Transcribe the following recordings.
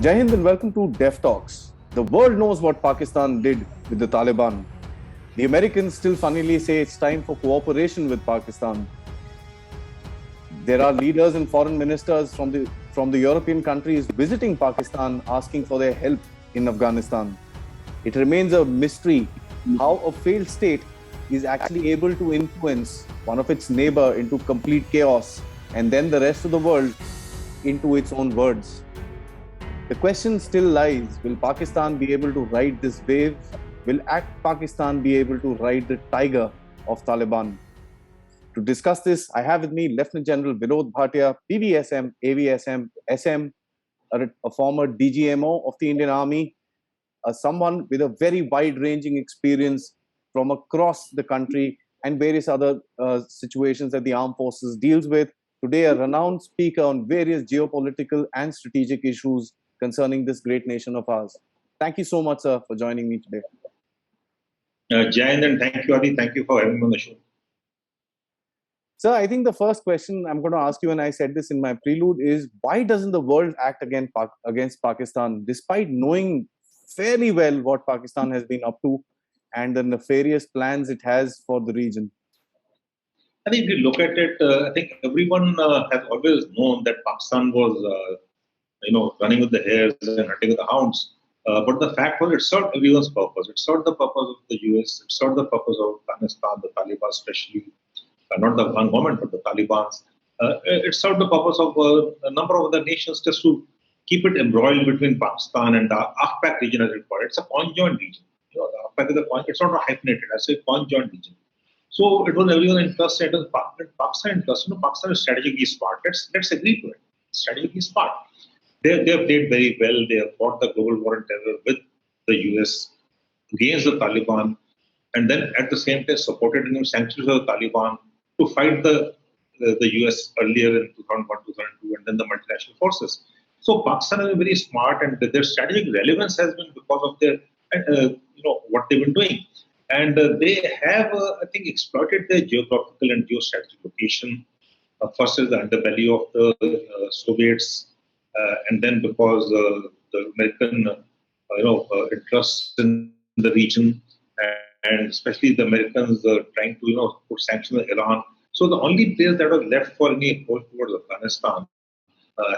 Jai Hind and welcome to Def Talks. The world knows what Pakistan did with the Taliban. The Americans still funnily say it's time for cooperation with Pakistan. There are leaders and foreign ministers from the European countries visiting Pakistan asking for their help in Afghanistan. It remains a mystery how a failed state is actually able to influence one of its neighbor into complete chaos and then the rest of the world into its own words. The question still lies, will Pakistan be able to ride this wave? Will Pakistan be able to ride the tiger of Taliban? To discuss this, I have with me Lieutenant General Vinod Bhatia, PVSM, AVSM, SM, a former DGMO of the Indian Army, someone with a very wide-ranging experience from across the country and various other situations that the armed forces deals with. Today, a renowned speaker on various geopolitical and strategic issues concerning this great nation of ours. Thank you so much, sir, for joining me today. Jai Hind, and thank you, Aadi. Thank you for having me on the show. Sir, I think the first question I'm going to ask you, and I said this in my prelude, is why doesn't the world act against Pakistan, despite knowing fairly well what Pakistan has been up to and the nefarious plans it has for the region? I think if you look at it, I think everyone has always known that Pakistan was, running with the hares and hunting with the hounds. But the fact was, it served everyone's purpose. It served the purpose of the US. It served the purpose of Afghanistan, the Taliban especially, not the Afghan government, but the Taliban. It served the purpose of a number of other nations just to keep it embroiled between Pakistan and the AFPAC region, as it called. It's a conjoined region. The AFPAC is it's not hyphenated. I say conjoined region. So it was everyone's interest. It was Pakistan interest. Pakistan is strategically smart. Let's agree to it. Strategically smart. They have played very well. They have fought the global war on terror with the US against the Taliban, and then at the same time supported sanctions of the Taliban to fight the US earlier in 2001, 2002, and then the multinational forces. So Pakistan is very smart, and their strategic relevance has been because of their, what they've been doing. And they have, I think, exploited their geographical and geostrategic location. First is the underbelly of the Soviets, and then because the American, interests in the region, and especially the Americans trying to, put sanctions on Iran. So the only place that was left for any approach towards Afghanistan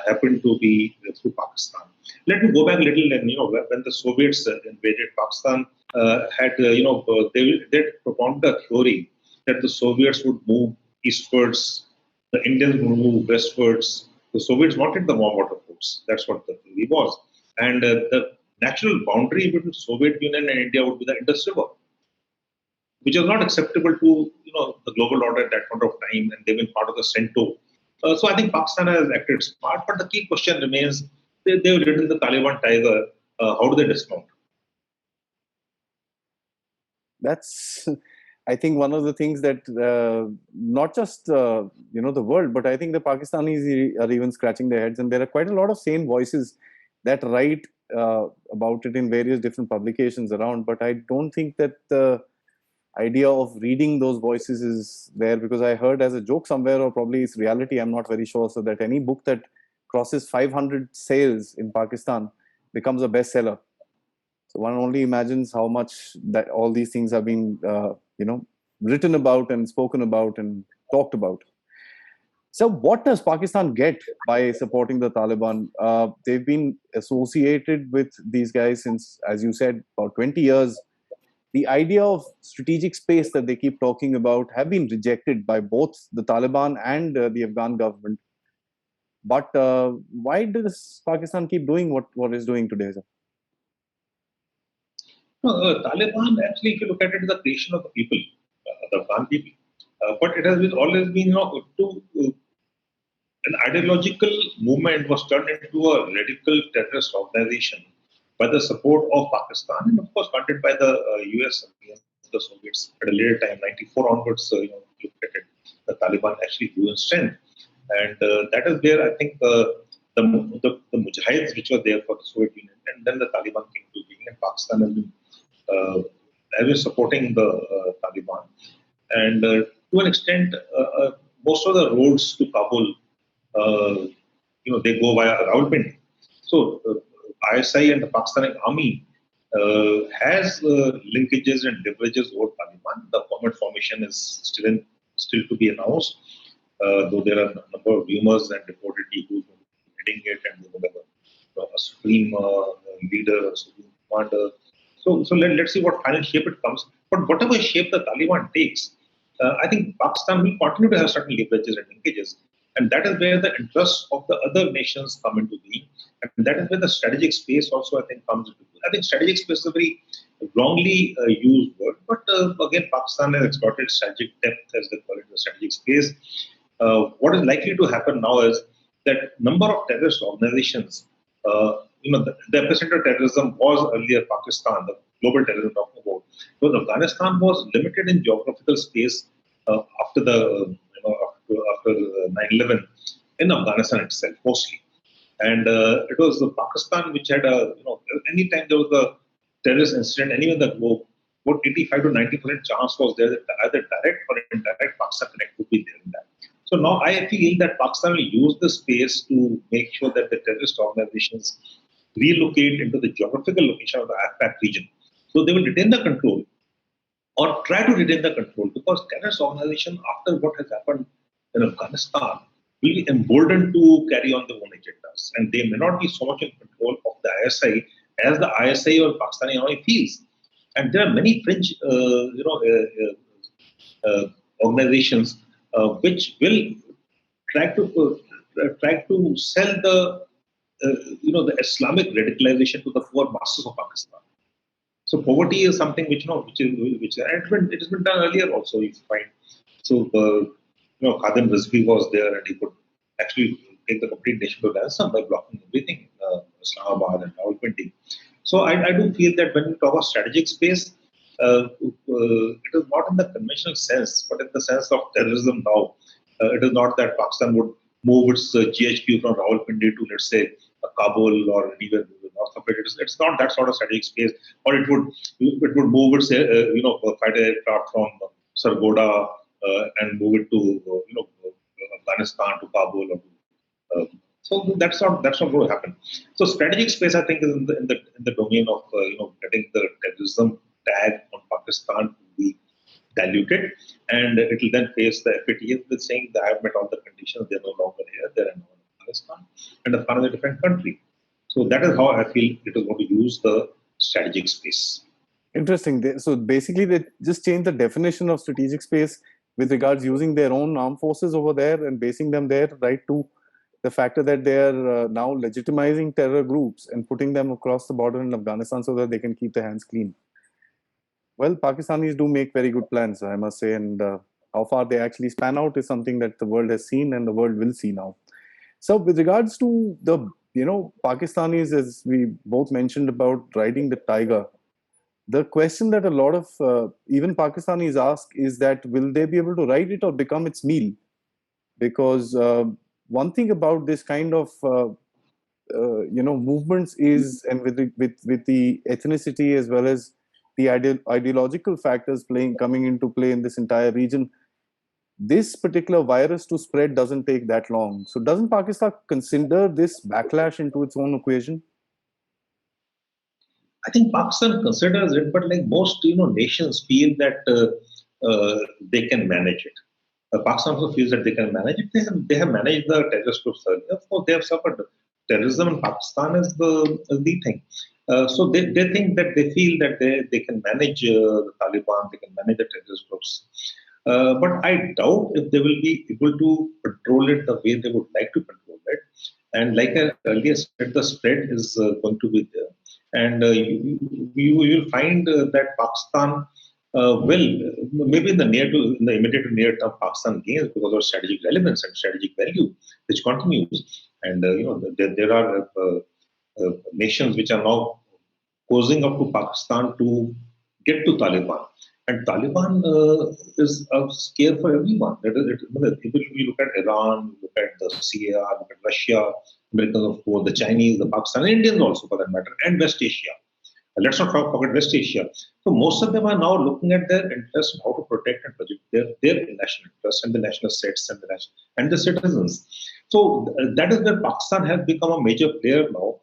happened to be through Pakistan. Let me go back a little, and when the Soviets invaded Pakistan, they propounded a theory that the Soviets would move eastwards, the Indians would move westwards. The Soviets wanted the warm water ports. That's what the theory was, and the natural boundary between the Soviet Union and India would be the Indus River, which is not acceptable to the global order at that point of time, and they've been part of the CENTO. So I think Pakistan has acted smart, but the key question remains: they've ridden the Taliban Tiger. How do they dismount? That's, I think, one of the things that not just the world, but I think the Pakistanis are even scratching their heads, and there are quite a lot of sane voices that write about it in various different publications around. But I don't think that the idea of reading those voices is there, because I heard as a joke somewhere, or probably it's reality, I'm not very sure, so that any book that crosses 500 sales in Pakistan becomes a bestseller. So one only imagines how much that all these things have been written about and spoken about and talked about. So what does Pakistan get by supporting the Taliban? They've been associated with these guys since, as you said, about 20 years. The idea of strategic space that they keep talking about have been rejected by both the Taliban and the Afghan government. But why does Pakistan keep doing what it's doing today, sir? Taliban, actually, if you look at it, is the creation of the people, the Afghan people. But it has always been, an ideological movement was turned into a radical terrorist organization by the support of Pakistan, and of course funded by the US against the Soviets at a later time, 94 onwards. Look at it, the Taliban actually grew in strength, and that is where I think the Mujahids, which were there for the Soviet Union, and then the Taliban came to being, and Pakistan has been supporting the Taliban, and to an extent, most of the roads to Kabul, they go via Rawalpindi. So ISI and the Pakistani army has linkages and leverages over Taliban. The permanent formation is still to be announced, though there are a number of rumors and reportedly who's heading it and whatever, a supreme leader, a supreme commander. So let's see what final shape it comes. But whatever shape the Taliban takes, I think Pakistan will continue to have certain leverages and linkages. And that is where the interests of the other nations come into being. And that is where the strategic space also, I think, comes into being. I think strategic space is a very wrongly used word. But again, Pakistan has exploited strategic depth, as they call it, the strategic space. What is likely to happen now is that number of terrorist organizations, the epicenter of terrorism was earlier Pakistan, the global terrorism talking about. Because Afghanistan was limited in geographical space after the after 9/11 in Afghanistan itself mostly, and it was Pakistan which had anytime there was a terrorist incident anywhere in the globe, about 85 to 90% chance was there that either direct or indirect Pakistan connect would be there in that. So now I feel that Pakistan will use the space to make sure that the terrorist organizations relocate into the geographical location of the AFPAC region. So they will retain the control or try to retain the control, because terrorist organization, after what has happened in Afghanistan, will be emboldened to carry on their own agendas. And they may not be so much in control of the ISI as the ISI or Pakistani army feels. And there are many fringe organizations which will try to sell the Islamic radicalization to the poor masses of Pakistan. So poverty is something which it has been done earlier also, you find. So Khadim Rizvi was there, and he could actually take the complete nation to ransom by blocking everything in Islamabad and Rawalpindi. So I do feel that when we talk about strategic space, it is not in the conventional sense, but in the sense of terrorism now. It is not that Pakistan would move its GHQ from Rawalpindi to, let's say, Kabul or anywhere north of it. It's not that sort of strategic space. Or it would move its fighter aircraft from Sargodha and move it to Afghanistan, to Kabul. So that's not going to happen. So strategic space, I think, is in the domain of getting the terrorism tag on Pakistan to be diluted, and it will then face the FATF with saying they have met all the conditions, they're no longer here, they're in Afghanistan, and Afghanistan is a different country. So that is how I feel it is going to use the strategic space. Interesting. So basically, they just changed the definition of strategic space with regards using their own armed forces over there and basing them there, right, to the factor that they are now legitimizing terror groups and putting them across the border in Afghanistan so that they can keep their hands clean. Well, Pakistanis do make very good plans, I must say, and how far they actually span out is something that the world has seen and the world will see now. So with regards to the, Pakistanis, as we both mentioned about riding the tiger, the question that a lot of even Pakistanis ask is that will they be able to ride it or become its meal? Because one thing about this kind of movements is, and with the ethnicity as well as the ideological factors coming into play in this entire region, this particular virus to spread doesn't take that long. So doesn't Pakistan consider this backlash into its own equation? I think Pakistan considers it, but like most nations feel that they can manage it. Pakistan also feels that they can manage it. They have managed the terrorist groups earlier. Of course, they have suffered. Terrorism in Pakistan is the thing. So they think that they feel that they can manage the Taliban, they can manage the terrorist groups. But I doubt if they will be able to control it the way they would like to control it. And like I earlier said, the spread is going to be there. And you will find that Pakistan will, maybe in the immediate to near term, Pakistan gains because of strategic relevance and strategic value, which continues. And there are nations which are now posing up to Pakistan to get to Taliban. And Taliban is a scare for everyone. If you look at Iran, look at the CAR, look at Russia, Americans, of course, the Chinese, the Pakistani, Indians also for that matter, and West Asia. Let's not forget West Asia. So most of them are now looking at their interests, how to protect and protect their national interests and the national states and the citizens. So that is where Pakistan has become a major player now,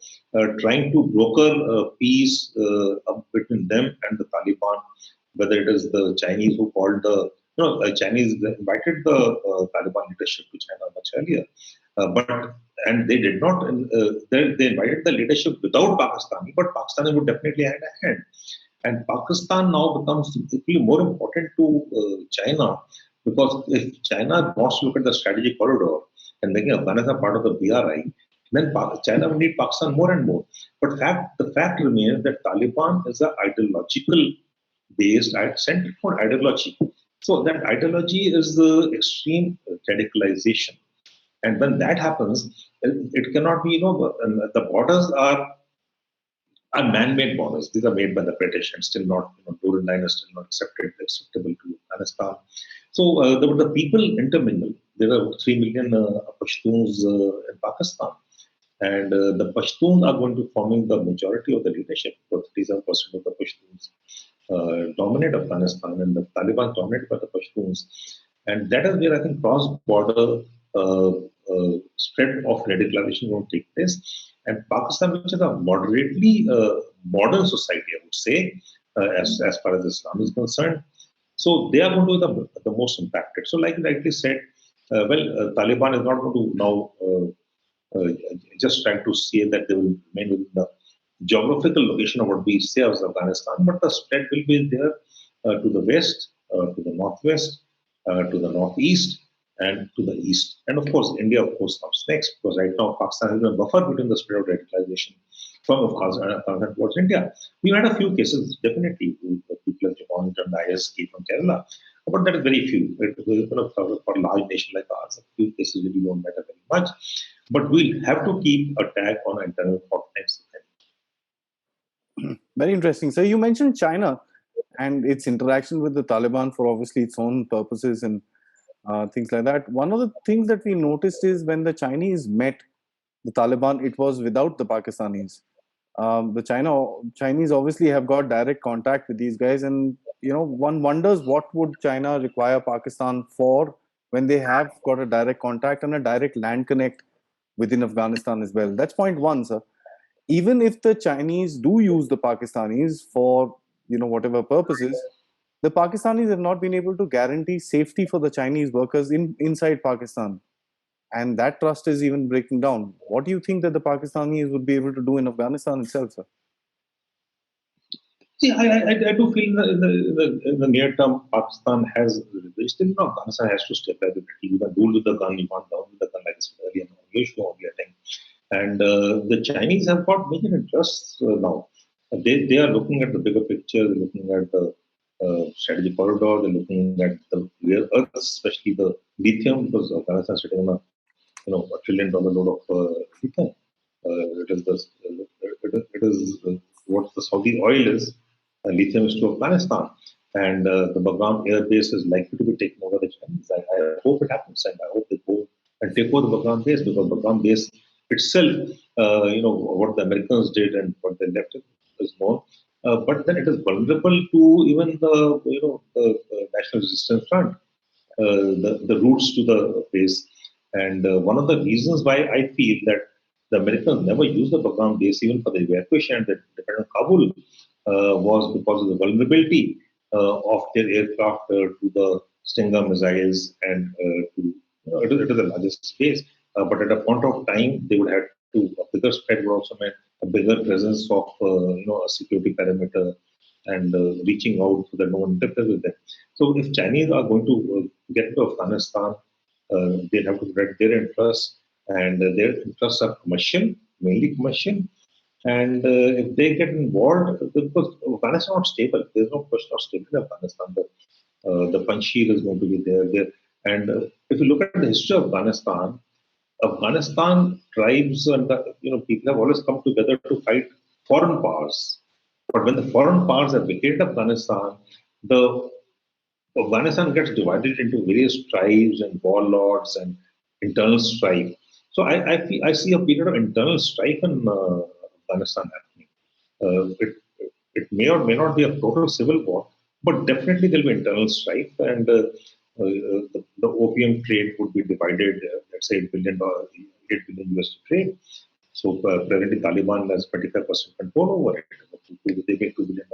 trying to broker peace between them and the Taliban. Whether it is the Chinese who called Chinese invited the Taliban leadership to China much earlier, but and they did not. They invited the leadership without Pakistani, but Pakistani would definitely had a hand. And Pakistan now becomes significantly more important to China, because if China wants to look at the strategic corridor and making Afghanistan part of the BRI, then China will need Pakistan more and more. But the fact remains that Taliban is an ideological based, centered on ideology. So that ideology is the extreme radicalization. And when that happens, it cannot be, the borders are man-made borders. These are made by the British and still not, Durand line is still not acceptable to Afghanistan. So the people intermingle. There are 3 million Pashtuns in Pakistan. And the Pashtuns are going to forming the majority of the leadership. Because 37% of the Pashtuns dominate Afghanistan, and the Taliban dominated by the Pashtuns. And that is where I think cross-border spread of radicalization will take place. And Pakistan, which is a moderately modern society, I would say, as far as Islam is concerned, so they are going to be the most impacted. So, like you rightly said, Taliban is not going to now just try to say that they will remain within the geographical location of what we say as Afghanistan, but the spread will be there to the west, to the northwest, to the northeast, and to the east. And of course, India, of course, comes next, because right now Pakistan has a buffer between the spread of radicalization from Afghanistan towards India. We've had a few cases, definitely, people have joined and ISK from Kerala, but that is very few. For a large nation like ours, a few cases really don't matter very much. But we'll have to keep a tag on internal fault lines. Very interesting. So you mentioned China and its interaction with the Taliban for obviously its own purposes and things like that. One of the things that we noticed is when the Chinese met the Taliban, it was without the Pakistanis. The Chinese obviously have got direct contact with these guys, and one wonders what would China require Pakistan for when they have got a direct contact and a direct land connect within Afghanistan as well. That's point one, sir. Even if the Chinese do use the Pakistanis for whatever purposes, the Pakistanis have not been able to guarantee safety for the Chinese workers inside Pakistan, and that trust is even breaking down. What do you think that the Pakistanis would be able to do in Afghanistan itself, sir? See, I do feel in the near term, Pakistan has still Afghanistan has to step back. You can do with the gun, you can't down with the gun like I said earlier. And the Chinese have got major interests now. They are looking at the bigger picture. They're looking at the strategic corridor. They're looking at the rare earths, especially the lithium, because Afghanistan is sitting on $1 trillion load of lithium. It is what the Saudi oil is. Lithium is to Afghanistan, and the Bagram air base is likely to be taken over by the Chinese. I hope it happens, and I hope they go and take over the Bagram base, because Bagram base itself, what the Americans did and what they left is known. But then it is vulnerable to even the National Resistance Front, the routes to the base. And one of the reasons why I feel that the Americans never used the Bagram base even for the evacuation and the dependent on Kabul was because of the vulnerability of their aircraft to the Stinger missiles, and it is the largest base. But at a point of time, they would have a bigger spread would also meant a bigger presence of a security perimeter and reaching out so that no one interferes with them. So if Chinese are going to get into Afghanistan, they have to protect their interests, and their interests are commercial, mainly commercial. And if they get involved, because Afghanistan is not stable, there's no question of stable in Afghanistan. The Panjshir is going to be there. And if you look at the history of Afghanistan, tribes and people have always come together to fight foreign powers. But when the foreign powers have vacated Afghanistan, Afghanistan gets divided into various tribes and warlords and internal strife. So I see a period of internal strife in Afghanistan happening. It may or may not be a total civil war, but definitely there will be internal strife, and the opium trade would be divided, let's say $8 billion USD trade. So presently Taliban has 25% control over it. They make $2 billion.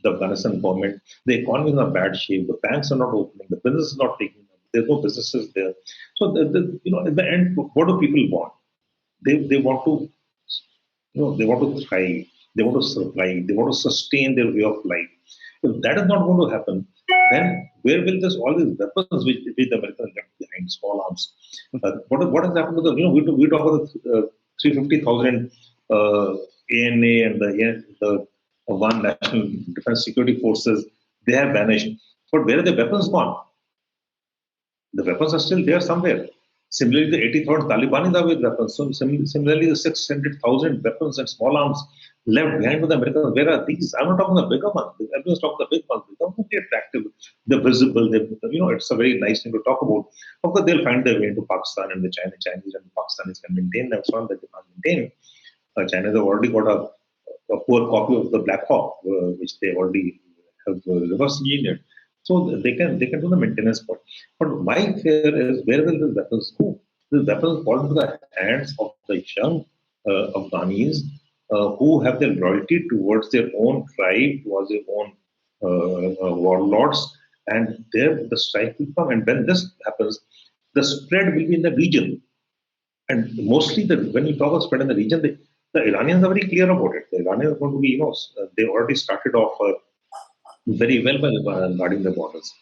The Afghanistan government, the economy is in a bad shape. The banks are not opening. The business is not taking up. There's no businesses there. So at the end, what do people want? They want to they want to thrive, they want to survive, they want to sustain their way of life. If that is not going to happen, then where will this all these weapons which the Americans left behind, small arms? What has happened to the we talk about the 350,000 ANA and the one national defense security forces, they have vanished. But where are the weapons gone? The weapons are still there somewhere. Similarly, the 80,000 Taliban are with weapons. So similarly, the 600,000 weapons and small arms left behind with the Americans. Where are these? I'm not talking the bigger ones. Everyone's talking the big ones. They don't be attractive. They're visible. It's a very nice thing to talk about. Of course, they'll find their way into Pakistan, and the Chinese and the Pakistanis can maintain them. It's not that they can't maintain. China has already got a poor copy of the Black Hawk, which they already have reverse engineered. So they can do the maintenance part. But my fear is, where will the weapons go? The weapons fall into the hands of the young Afghanis who have their loyalty towards their own tribe, towards their own warlords, and there the strike will come. And when this happens, the spread will be in the region. And mostly, when you talk about spread in the region, the Iranians are very clear about it. The Iranians are going to be, they already started off very well by guarding the borders.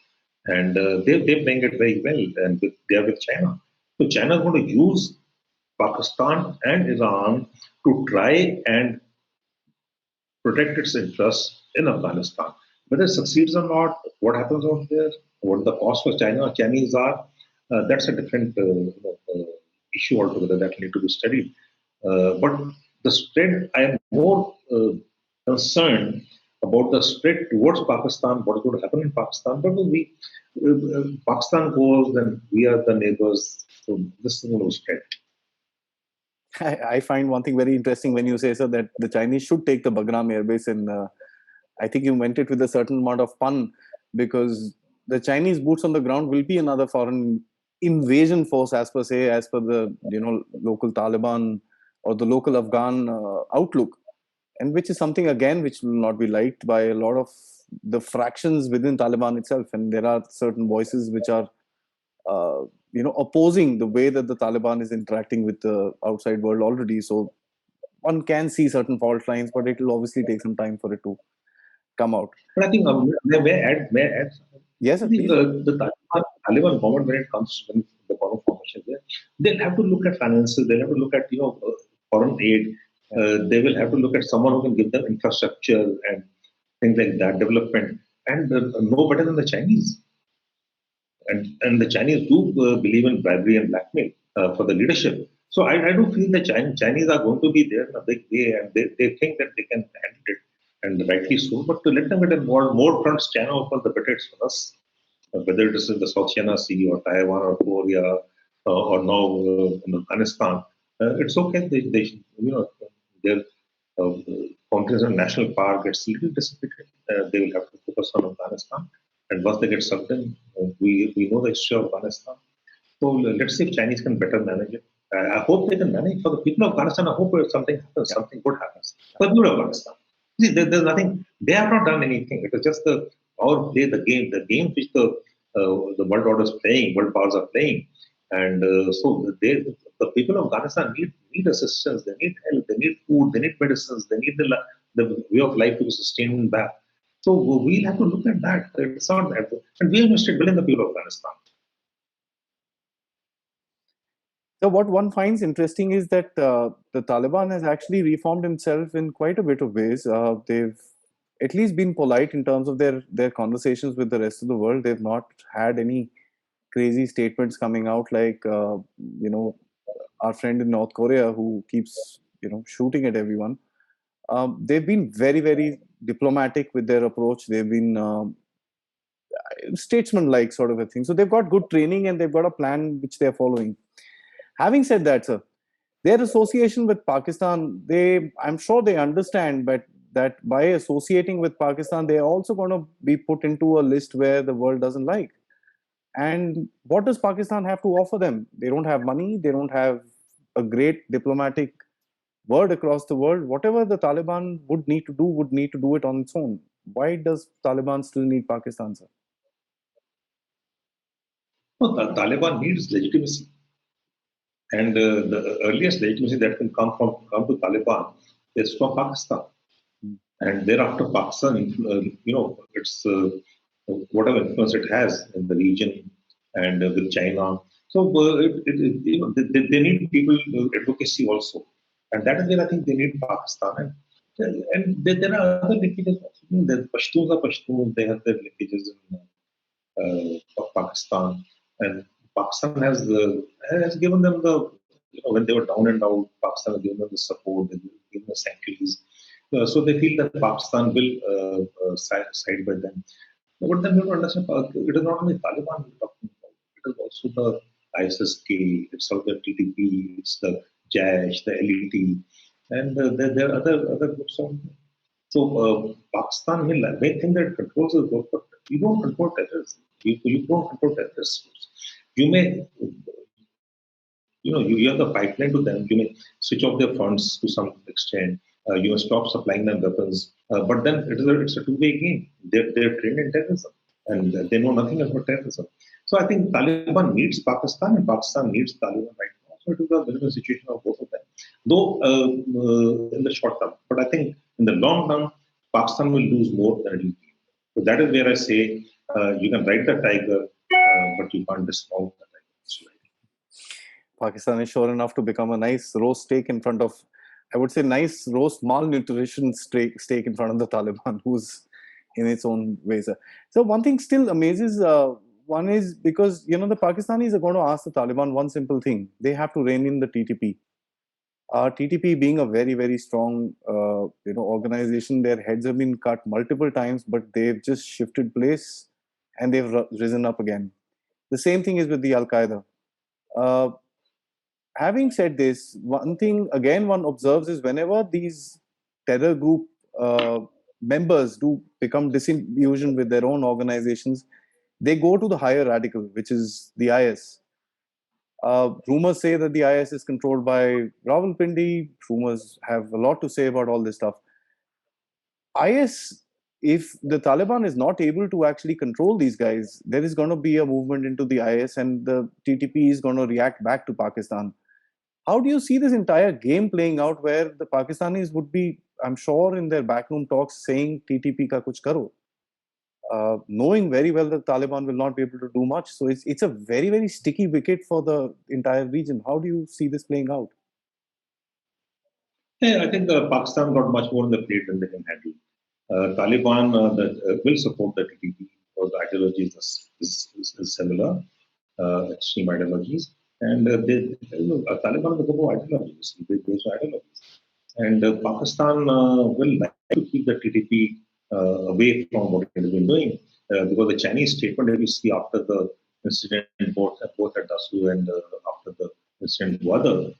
And they're playing it very well, and they are with China. So China is going to use Pakistan and Iran to try and protect its interests in Afghanistan. Whether it succeeds or not, what happens out there, what the cost for China or Chinese are, that's a different issue altogether that need to be studied. But the spread, I am more concerned about the spread towards Pakistan, what is going to happen in Pakistan. But Pakistan goes, then we are the neighbors. So this is going to spread. I find one thing very interesting when you say, sir, that the Chinese should take the Bagram airbase, and I think you meant it with a certain amount of fun, because the Chinese boots on the ground will be another foreign invasion force, as per the local Taliban or the local Afghan outlook, and which is something again which will not be liked by a lot of the fractions within Taliban itself. And there are certain voices which are opposing the way that the Taliban is interacting with the outside world already. So one can see certain fault lines, but it will obviously take some time for it to come out. But I think may I add something? Yes, I think the Taliban government, when it comes to the foreign formation, they'll have to look at finances. They'll have to look at foreign aid. They will have to look at someone who can give them infrastructure and things like that, development, and no better than the Chinese. And the Chinese do believe in bribery and blackmail for the leadership. So I do feel the Chinese are going to be there in a big way, and they think that they can handle it, and rightly so. But to let them get more fronts China open, the better it's for us. Whether it is in the South China Sea or Taiwan or Korea or now in Afghanistan, it's okay. They should, their countries and national power gets a little dissipated. They will have to focus on Afghanistan. And once they get sucked in, we know the history of Afghanistan. So let's see if Chinese can better manage it. I hope they can manage. For the people of Afghanistan, I hope something happens, something good happens. For the people of Afghanistan, see, there's nothing. They have not done anything. It is just our play, the game which the world order is playing, world powers are playing, and so the people of Afghanistan need assistance. They need help. They need food. They need medicines. They need the way of life to be sustained back. So we'll have to look at that. It's not that, and we have invested well in the people of Afghanistan. So what one finds interesting is that the Taliban has actually reformed himself in quite a bit of ways. They've at least been polite in terms of their conversations with the rest of the world. They've not had any crazy statements coming out like our friend in North Korea who keeps shooting at everyone. They've been very, very diplomatic with their approach. They've been statesman-like sort of a thing. So they've got good training and they've got a plan which they're following. Having said that, sir, their association with Pakistan, I'm sure they understand that by associating with Pakistan, they're also going to be put into a list where the world doesn't like. And what does Pakistan have to offer them? They don't have money. They don't have a great diplomatic word across the world. Whatever the Taliban would need to do it on its own. Why does Taliban still need Pakistan, sir? No, the Taliban needs legitimacy. And the earliest legitimacy that can come to Taliban is from Pakistan. And thereafter, Pakistan, it's whatever influence it has in the region and with China. So they need people advocacy also, and that is where I think they need Pakistan. And there are other linkages. The Pashtuns are Pashtuns. They have their linkages in of Pakistan, and Pakistan has given them the when they were down and out, Pakistan has given them the support, they given them sanctuaries. So they feel that Pakistan will side by them. But then you have to understand, it is not only Taliban we're talking about. It is also the ISSK, it's also the TTP, it's the JASH, the LET, and there are other groups of. So Pakistan may think that it controls the group, but you don't control terrorism. You don't control terrorists. You may, you have the pipeline to them. You may switch off their funds to some extent. You may stop supplying them weapons. But then it's a two-way game. They're trained in terrorism and they know nothing about terrorism. So I think Taliban needs Pakistan and Pakistan needs Taliban right now. So it is a win-win situation of both of them. Though in the short term, but I think in the long run, Pakistan will lose more than it will gain. So that is where I say you can ride the tiger, but you can't dismount the tiger. Pakistan is sure enough to become a nice roast steak in front of, I would say, nice roast malnutrition steak in front of the Taliban, who's in its own ways. So one thing still amazes. One is because the Pakistanis are going to ask the Taliban one simple thing: they have to rein in the TTP. TTP being a very, very strong organization, their heads have been cut multiple times, but they've just shifted place and they've risen up again. The same thing is with the Al Qaeda. Having said this, one thing again one observes is whenever these terror group members do become disillusioned with their own organizations, they go to the higher radical, which is the IS. Rumors say that the IS is controlled by Rawalpindi. Rumors have a lot to say about all this stuff. IS, if the Taliban is not able to actually control these guys, there is going to be a movement into the IS and the TTP is going to react back to Pakistan. How do you see this entire game playing out where the Pakistanis would be, I'm sure, in their backroom talks saying TTP ka kuch karo? Knowing very well that Taliban will not be able to do much. So it's a very, very sticky wicket for the entire region. How do you see this playing out? Yeah, I think Pakistan got much more on the plate than they can handle. Taliban will support the TTP because the ideology is similar, extreme ideologies. And Taliban is about ideologies, based on ideologies. And Pakistan will like to keep the TTP away from what it has been doing because the Chinese statement that you see after the incident both at Dasu and after the incident Wadar,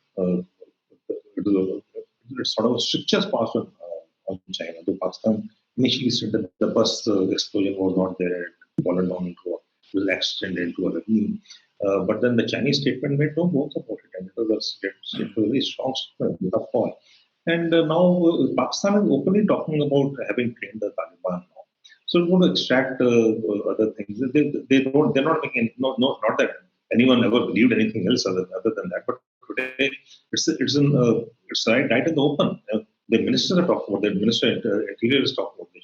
it's sort of strictures passed on China. The Pakistan initially said that the bus explosion was not there, it fallen down into was extended into a ravine. But then the Chinese statement made no bones about it, and it was a very strong statement with a fall. And now Pakistan is openly talking about having trained the Taliban now. So we're going to extract other things. They're not making, not that anyone ever believed anything else other than that. But today, it's right in the open. The ministers are talking about it. The minister of Interior is talking about it.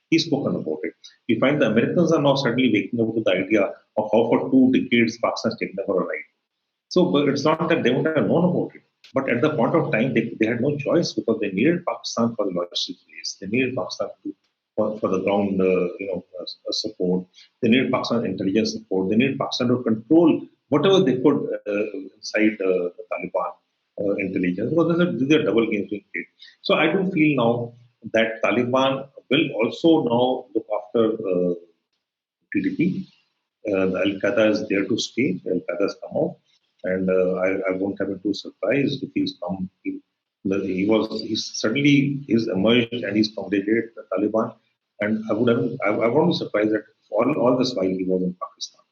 He's spoken about it. We find the Americans are now suddenly waking up to the idea of how for 2 decades Pakistan has taken over a ride. So but it's not that they would have known about it. But at the point of time, they had no choice because they needed Pakistan for the logistics base. They needed Pakistan for the ground, support. They needed Pakistan intelligence support. They needed Pakistan to control whatever they could inside the Taliban intelligence. Because these are double games being played. So I do feel now that Taliban will also now look after TTP. Al Qaeda is there to stay. Al Qaeda has come out. And I won't have been too surprised if he's come. He's emerged and he's congregated the Taliban. And I won't be surprised that all this while he was in Pakistan.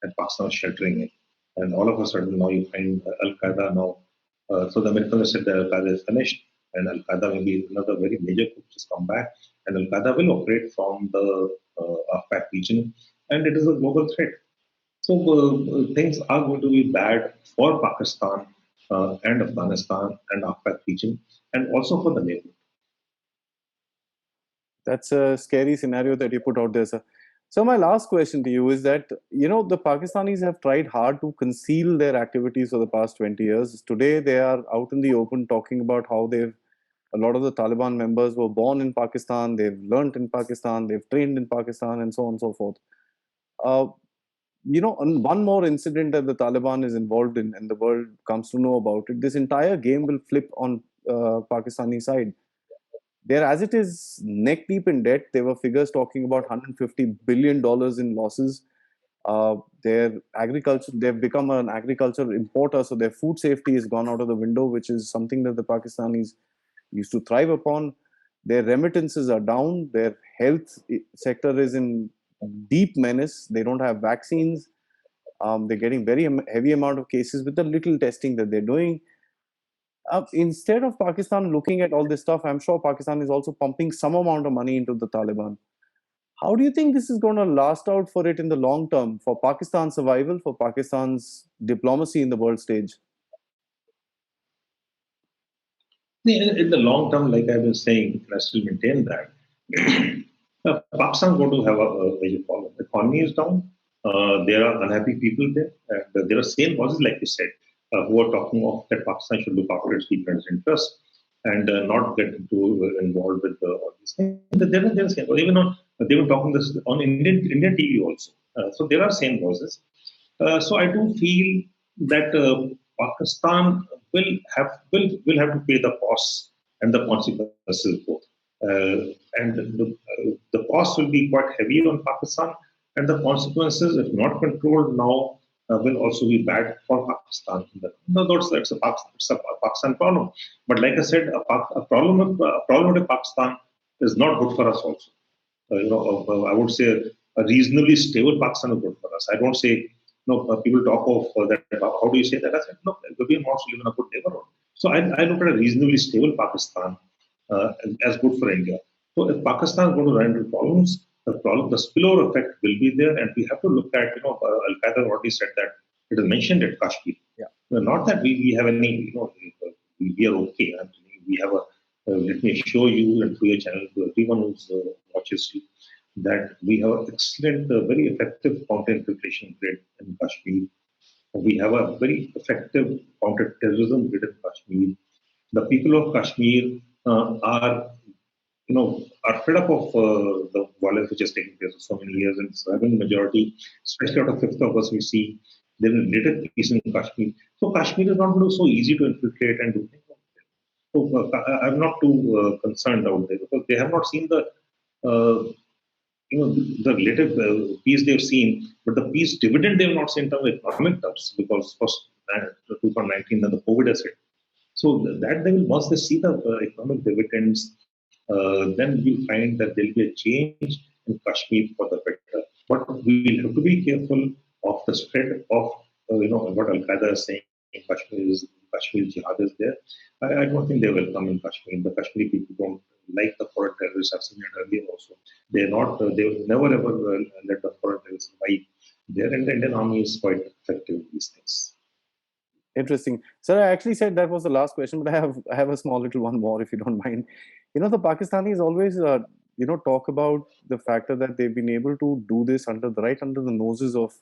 and Pakistan was sheltering it. And all of a sudden now you find Al Qaeda now. So the Americans said that Al Qaeda is finished, and Al Qaeda may be another very major group just come back, and Al Qaeda will operate from the Afghan region, and it is a global threat. So things are going to be bad for Pakistan and Afghanistan and Afghan region, and also for the neighborhood. That's a scary scenario that you put out there, sir. So my last question to you is that, the Pakistanis have tried hard to conceal their activities for the past 20 years. Today, they are out in the open talking about how a lot of the Taliban members were born in Pakistan, they've learnt in Pakistan, they've trained in Pakistan, and so on and so forth. Uh, one more incident that the Taliban is involved in and the world comes to know about it, this entire game will flip on Pakistani side. They're, as it is, neck deep in debt. There were figures talking about $150 billion in losses. Their agriculture, they've become an agriculture importer, so their food safety has gone out of the window, which is something that the Pakistanis used to thrive upon. Their remittances are down. Their health sector is in deep menace. They don't have vaccines. They're getting very heavy amount of cases with the little testing that they're doing. Instead of Pakistan looking at all this stuff, I'm sure Pakistan is also pumping some amount of money into the Taliban. How do you think this is going to last out for it in the long term, for Pakistan's survival, for Pakistan's diplomacy in the world stage? In the long term, like I've been saying, and I still maintain that, Pakistan is going to have what you call it, economy is down. There are unhappy people there. And there are same voices, like you said, who are talking of that Pakistan should look after its people's interests and not get involved with all these things. They've been talking this on Indian TV also. So there are same voices. So I do feel that Pakistan will have to pay the costs and the consequences both. And the cost will be quite heavy on Pakistan, and the consequences, if not controlled now, will also be bad for Pakistan. In other words, it's a Pakistan problem. But like I said, a problem with Pakistan is not good for us also. I would say a reasonably stable Pakistan is good for us. I don't say, people talk of that. How do you say that? I said, no, everyone wants to live in a good neighborhood. So I look at a reasonably stable Pakistan as good for India. So if Pakistan is going to run into problems, the spillover effect will be there, and we have to look at, Al Qaeda already said that it is mentioned at Kashmir. Yeah. Not that we have any, we are okay. I mean, we have let me show you and through your channel to everyone who watches you that we have an excellent, very effective counter-infiltration grid in Kashmir. We have a very effective counter-terrorism grid in Kashmir. The people of Kashmir are fed up of the violence which has taken place for so many years, and surviving majority, especially out of 5th August, we see there is little peace in Kashmir. So Kashmir is not going to be so easy to infiltrate and do things. So I'm not too concerned out there because they have not seen the the relative peace they've seen, but the peace dividend they have not seen in terms of economic terms because first 2019 then the COVID has hit. So that they will, once they see the economic dividends, then we'll find that there will be a change in Kashmir for the better. But we will have to be careful of the spread of what Al Qaeda is saying. Kashmir jihad is there. I don't think they will come in Kashmir. The Kashmiri people don't like the foreign terrorists. I've seen it earlier also. They're not. They will never ever let the foreign terrorists survive there, and the Indian army is quite effective in these things. Interesting. Sir, I actually said that was the last question, but I have a small little one more, if you don't mind. The Pakistanis always, talk about the factor that they've been able to do this right under the noses of,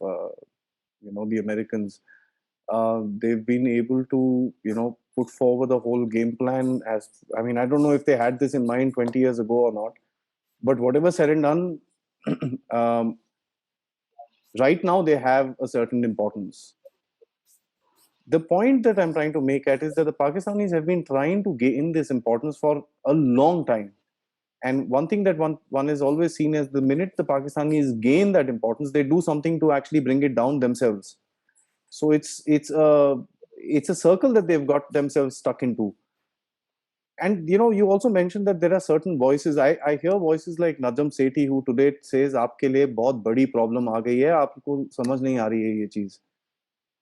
the Americans. They've been able to, put forward the whole game plan I don't know if they had this in mind 20 years ago or not, but whatever said and done, right now they have a certain importance. The point that I'm trying to make at is that the Pakistanis have been trying to gain this importance for a long time. And one thing that one is always seen as the minute the Pakistanis gain that importance, they do something to actually bring it down themselves. So it's a circle that they've got themselves stuck into. And you also mentioned that there are certain voices. I hear voices like Najam Sethi, who today says, "आपके लिए बहुत बड़ी problem आ गई है, आपको समझ नहीं आ रही है ये चीज."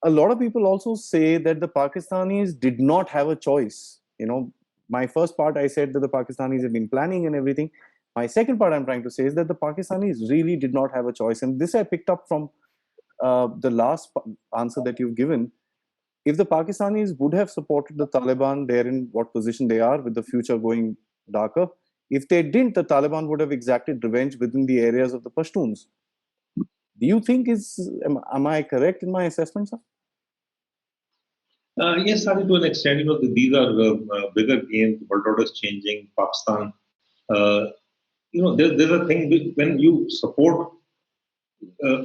A lot of people also say that the Pakistanis did not have a choice. My first part, I said that the Pakistanis have been planning and everything. My second part I'm trying to say is that the Pakistanis really did not have a choice. And this I picked up from the last answer that you've given. If the Pakistanis would have supported the Taliban, they're in what position they are with the future going darker. If they didn't, the Taliban would have exacted revenge within the areas of the Pashtuns. Do you think am I correct in my assessment, sir? Yes, Adi, to an extent, these are bigger games. The world order is changing. Pakistan, there's a thing when you support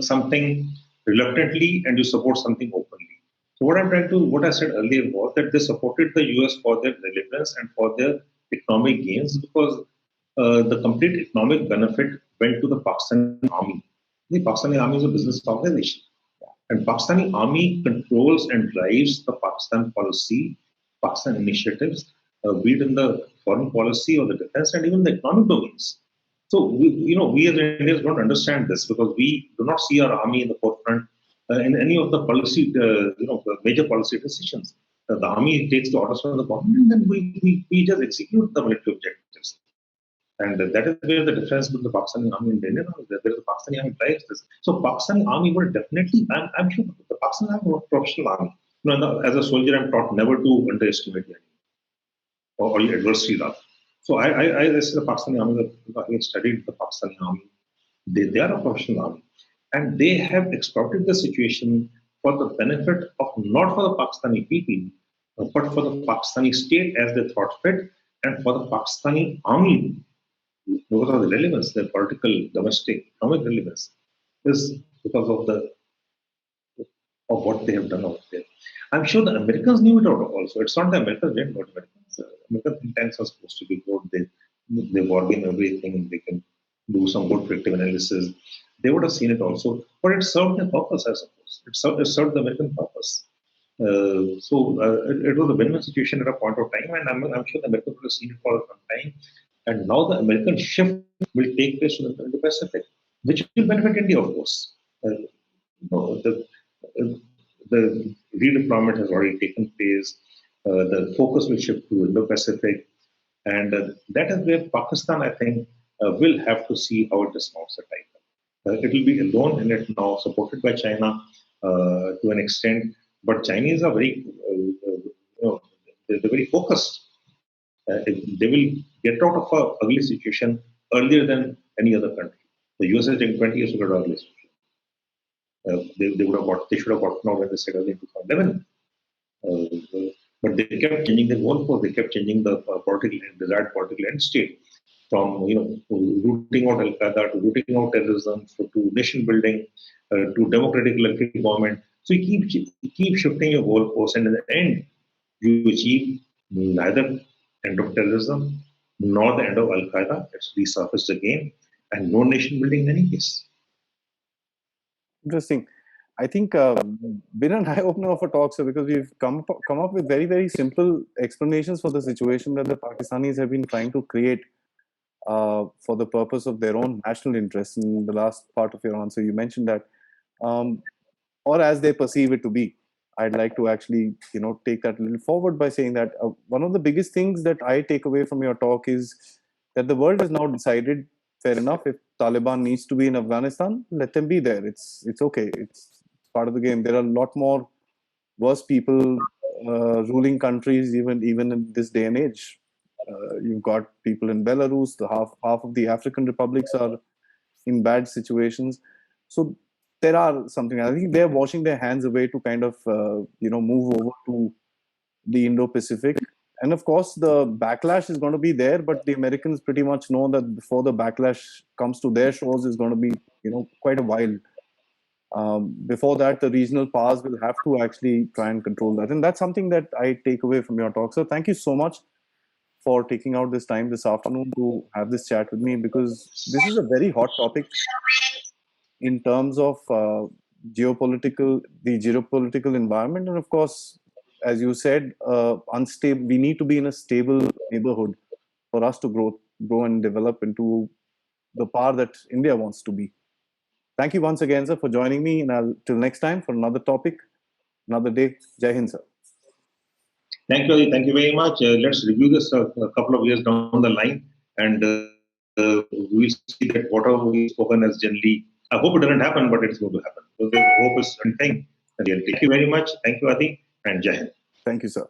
something reluctantly and you support something openly. So what I said earlier was that they supported the US for their relevance and for their economic gains because the complete economic benefit went to the Pakistani army. The Pakistani army is a business organization. And Pakistani army controls and drives the Pakistan policy, Pakistan initiatives, be it in the foreign policy or the defense and even the economic domains. So we as Indians don't understand this because we do not see our army in the forefront in any of the policy, the major policy decisions. The army takes the orders from the government and then we just execute the military objectives. And that is where the difference between the Pakistani army and the Indian army is. Where the Pakistani army drives this. So Pakistani army will definitely, I'm sure the Pakistani army was a professional army. As a soldier, I'm taught never to underestimate the enemy or your adversary rather. So I say the Pakistani army, I studied the Pakistani army. They are a professional army. And they have exploited the situation for the benefit of not for the Pakistani people, but for the Pakistani state as they thought fit, and for the Pakistani army. Because of the relevance, the political, domestic, economic relevance, is because of what they have done out there. I'm sure the Americans knew it also. It's not the Americans didn't know it. American think tanks are supposed to be good. They bargain everything. They can do some good predictive analysis. They would have seen it also, but it served their purpose, I suppose. It served the American purpose. It was a win-win situation at a point of time, and I'm sure the Americans would have seen it for some time. And now the American shift will take place to the Pacific, which will benefit India, of course. The redeployment has already taken place. The focus will shift to Indo-Pacific, and that is where Pakistan, I think, will have to see how it dismounts the tiger. It will be alone in it now, supported by China to an extent, but Chinese are they're very focused. They will get out of an ugly situation earlier than any other country. The US has taken 20 years to get out of ugly situation. They should have gotten out when they said early in 2011. But they kept changing the goalposts. They kept changing the desired political end state from rooting out Al Qaeda to rooting out terrorism to nation building to democratic elected government. So you keep shifting your goalposts, and in the end, you achieve neither end of terrorism nor the end of Al Qaeda. It's resurfaced again, and no nation building in any case. Interesting. I think been an eye-opener of a talk, sir, because we've come up with very, very simple explanations for the situation that the Pakistanis have been trying to create for the purpose of their own national interests. In the last part of your answer, you mentioned that, or as they perceive it to be. I'd like to actually, take that a little forward by saying that one of the biggest things that I take away from your talk is that the world has now decided, fair enough, if Taliban needs to be in Afghanistan, let them be there. It's okay. It's part of the game. There are a lot more worse people ruling countries, even in this day and age. You've got people in Belarus. Half of the African republics are in bad situations. So there are something. I think they're washing their hands away to kind of move over to the Indo-Pacific. And of course, the backlash is going to be there, but the Americans pretty much know that before the backlash comes to their shores is going to be, quite a while. Before that, the regional powers will have to actually try and control that. And that's something that I take away from your talk. So thank you so much for taking out this time this afternoon to have this chat with me, because this is a very hot topic in terms of the geopolitical environment. And of course, as you said, unstable. We need to be in a stable neighborhood for us to grow and develop into the power that India wants to be. Thank you once again, sir, for joining me. And till next time for another topic, another day. Jai Hind, sir. Thank you, Adi. Thank you very much. Let's review this a couple of years down the line, and we'll see that whatever we've spoken as generally. I hope it doesn't happen, but it's going to happen. Because the hope is one thing. Thank you very much. Thank you, Adi, and Jai Hind. Thank you, sir.